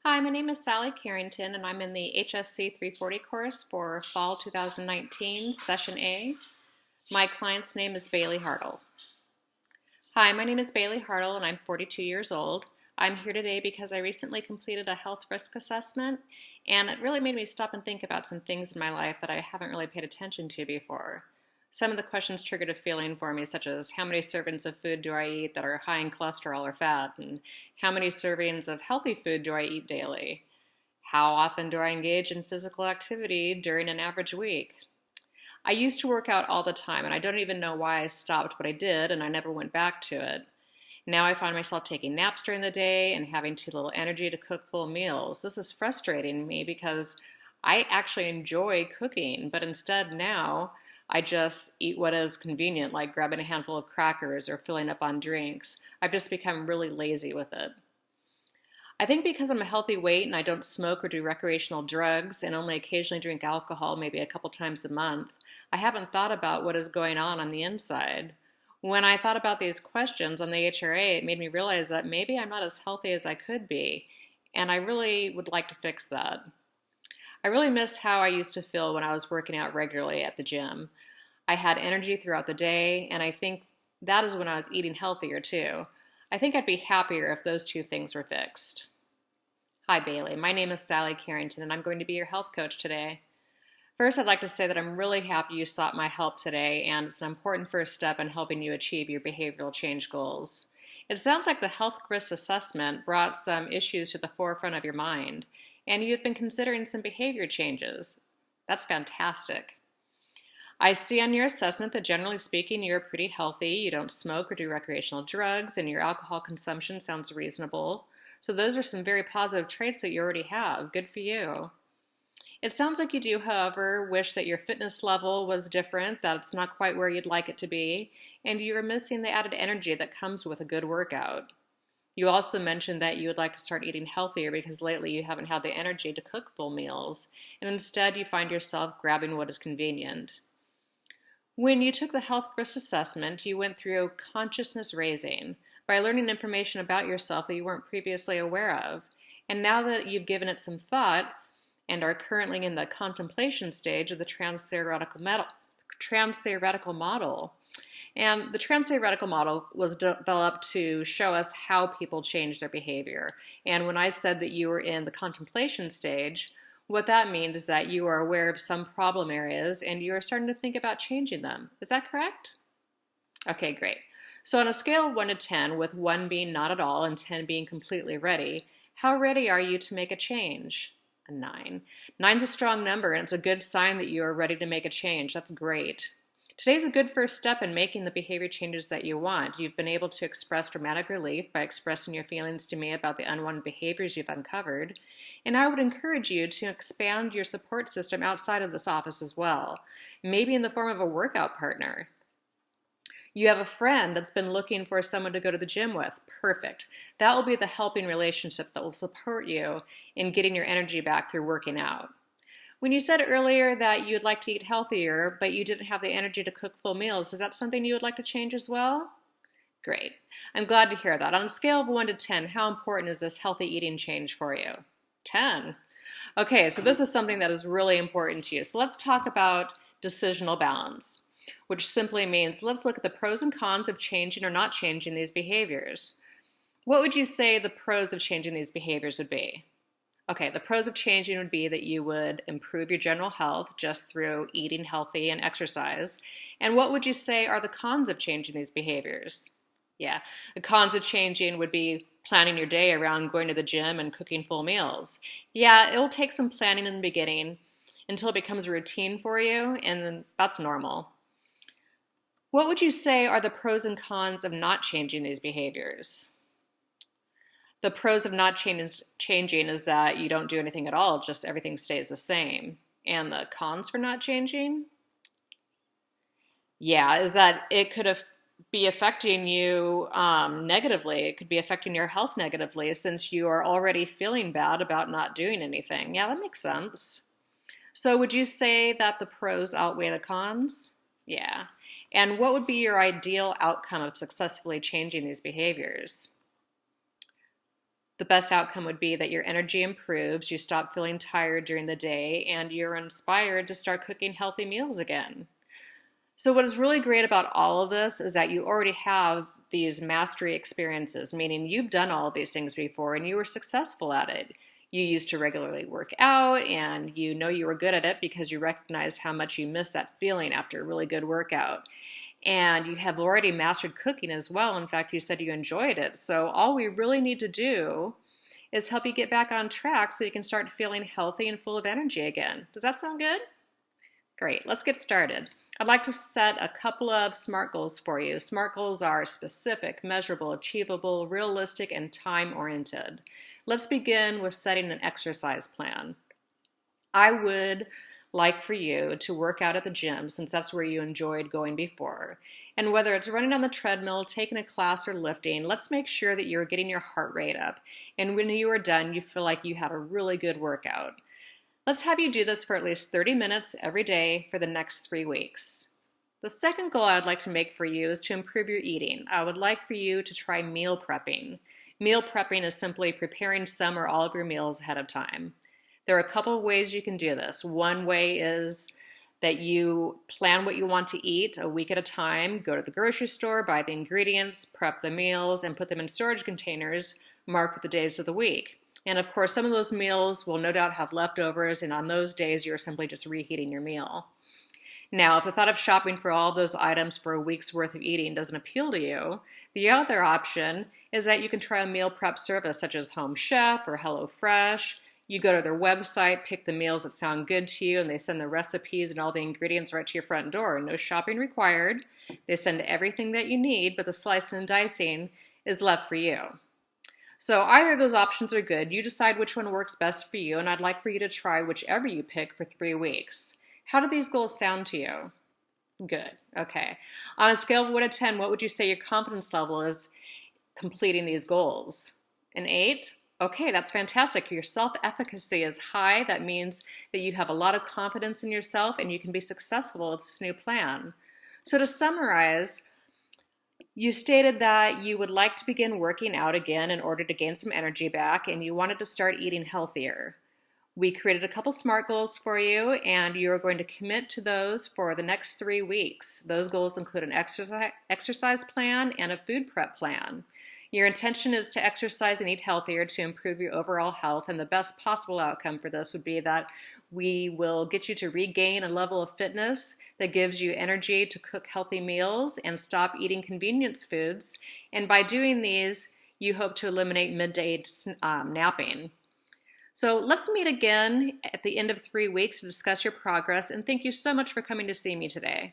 Hi, my name is Sally Carrington, and I'm in the HSC 340 course for Fall 2019, Session A. My client's name is Bailey Hartle. Hi, my name is Bailey Hartle, and I'm 42 years old. I'm here today because I recently completed a health risk assessment, and it really made me stop and think about some things in my life that I haven't really paid attention to before. Some of the questions triggered a feeling for me, such as how many servings of food do I eat that are high in cholesterol or fat, and how many servings of healthy food do I eat daily? How often do I engage in physical activity during an average week? I used to work out all the time, and I don't even know why I stopped, but I did, and I never went back to it. Now I find myself taking naps during the day and having too little energy to cook full meals. This is frustrating me because I actually enjoy cooking, but instead now I just eat what is convenient, like grabbing a handful of crackers or filling up on drinks. I've just become really lazy with it. I think because I'm a healthy weight and I don't smoke or do recreational drugs and only occasionally drink alcohol, maybe a couple times a month, I haven't thought about what is going on the inside. When I thought about these questions on the HRA, it made me realize that maybe I'm not as healthy as I could be, and I really would like to fix that. I really miss how I used to feel when I was working out regularly at the gym. I had energy throughout the day, and I think that is when I was eating healthier too. I think I'd be happier if those two things were fixed. Hi, Bailey. My name is Sally Carrington, and I'm going to be your health coach today. First, I'd like to say that I'm really happy you sought my help today, and it's an important first step in helping you achieve your behavioral change goals. It sounds like the health risk assessment brought some issues to the forefront of your mind, and you've been considering some behavior changes. That's fantastic. I see on your assessment that generally speaking, you're pretty healthy. You don't smoke or do recreational drugs, and your alcohol consumption sounds reasonable. So those are some very positive traits that you already have. Good for you. It sounds like you do, however, wish that your fitness level was different, that it's not quite where you'd like it to be, and you're missing the added energy that comes with a good workout. You also mentioned that you would like to start eating healthier because lately you haven't had the energy to cook full meals, and instead you find yourself grabbing what is convenient. When you took the health risk assessment, you went through consciousness raising by learning information about yourself that you weren't previously aware of. And now that you've given it some thought and are currently in the contemplation stage of the trans-theoretical model, and the trans-theoretical model was developed to show us how people change their behavior. And when I said that you were in the contemplation stage, what that means is that you are aware of some problem areas and you are starting to think about changing them. Is that correct? Okay, great. So on a scale of 1 to 10, with 1 being not at all and 10 being completely ready, how ready are you to make a change? A 9. 9's a strong number, and it's a good sign that you are ready to make a change. That's great. Today's a good first step in making the behavior changes that you want. You've been able to express dramatic relief by expressing your feelings to me about the unwanted behaviors you've uncovered. And I would encourage you to expand your support system outside of this office as well, maybe in the form of a workout partner. You have a friend that's been looking for someone to go to the gym with. Perfect. That will be the helping relationship that will support you in getting your energy back through working out. When you said earlier that you'd like to eat healthier, but you didn't have the energy to cook full meals, is that something you would like to change as well? Great. I'm glad to hear that. On a scale of 1 to 10, how important is this healthy eating change for you? 10. Okay, so this is something that is really important to you. So let's talk about decisional balance, which simply means let's look at the pros and cons of changing or not changing these behaviors. What would you say the pros of changing these behaviors would be? Okay, the pros of changing would be that you would improve your general health just through eating healthy and exercise. And what would you say are the cons of changing these behaviors? Yeah, the cons of changing would be planning your day around going to the gym and cooking full meals. Yeah, it'll take some planning in the beginning until it becomes a routine for you, and then that's normal. What would you say are the pros and cons of not changing these behaviors? The pros of not changing is that you don't do anything at all, just everything stays the same. And the cons for not changing? Yeah, is that it could be affecting you negatively. It could be affecting your health negatively since you are already feeling bad about not doing anything. Yeah, that makes sense. So would you say that the pros outweigh the cons? Yeah. And what would be your ideal outcome of successfully changing these behaviors? The best outcome would be that your energy improves, you stop feeling tired during the day, and you're inspired to start cooking healthy meals again. So what is really great about all of this is that you already have these mastery experiences, meaning you've done all of these things before and you were successful at it. You used to regularly work out and you know you were good at it because you recognize how much you miss that feeling after a really good workout. And you have already mastered cooking as well. In fact, you said you enjoyed it. So all we really need to do is help you get back on track so you can start feeling healthy and full of energy again. Does that sound good? Great, let's get started. I'd like to set a couple of SMART goals for you. SMART goals are specific, measurable, achievable, realistic, and time-oriented. Let's begin with setting an exercise plan. I would like for you to work out at the gym since that's where you enjoyed going before. And whether it's running on the treadmill, taking a class, or lifting, let's make sure that you're getting your heart rate up. And when you are done, you feel like you had a really good workout. Let's have you do this for at least 30 minutes every day for the next 3 weeks. The second goal I'd like to make for you is to improve your eating. I would like for you to try meal prepping. Meal prepping is simply preparing some or all of your meals ahead of time. There are a couple of ways you can do this. One way is that you plan what you want to eat a week at a time, go to the grocery store, buy the ingredients, prep the meals, and put them in storage containers marked with the days of the week. And of course, some of those meals will no doubt have leftovers, and on those days, you're simply just reheating your meal. Now, if the thought of shopping for all those items for a week's worth of eating doesn't appeal to you, the other option is that you can try a meal prep service such as Home Chef or HelloFresh. You go to their website, pick the meals that sound good to you, and they send the recipes and all the ingredients right to your front door. No shopping required. They send everything that you need, but the slicing and dicing is left for you. So either of those options are good. You decide which one works best for you, and I'd like for you to try whichever you pick for 3 weeks. How do these goals sound to you? Good. Okay. On a scale of 1 to 10, what would you say your confidence level is completing these goals? An 8? Okay, that's fantastic. Your self-efficacy is high. That means that you have a lot of confidence in yourself and you can be successful with this new plan. So to summarize, you stated that you would like to begin working out again in order to gain some energy back, and you wanted to start eating healthier. We created a couple SMART goals for you, and you are going to commit to those for the next 3 weeks. Those goals include an exercise plan and a food prep plan. Your intention is to exercise and eat healthier to improve your overall health, and the best possible outcome for this would be that we will get you to regain a level of fitness that gives you energy to cook healthy meals and stop eating convenience foods. And by doing these, you hope to eliminate midday napping. So let's meet again at the end of 3 weeks to discuss your progress, and thank you so much for coming to see me today.